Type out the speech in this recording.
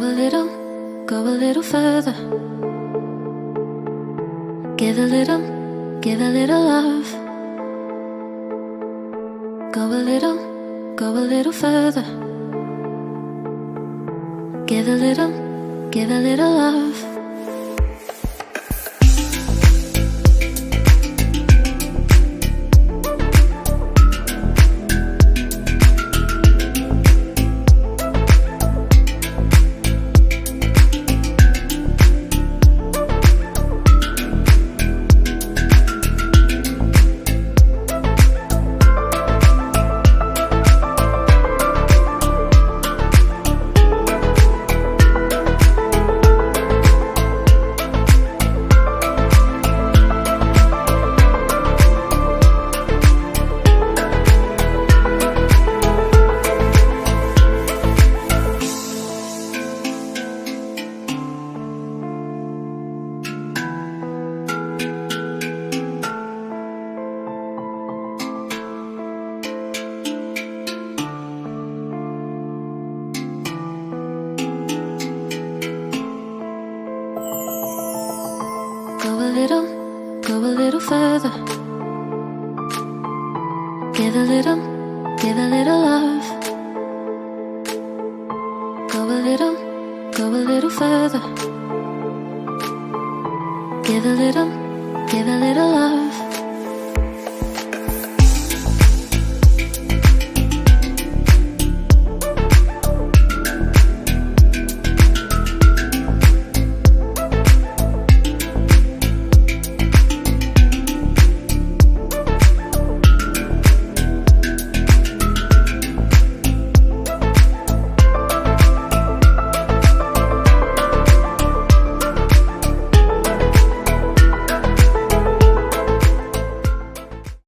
a little further. Give a little love. Go a little further. Give a little love. Go a little further. Give a little love. Go a little further. Give a little love.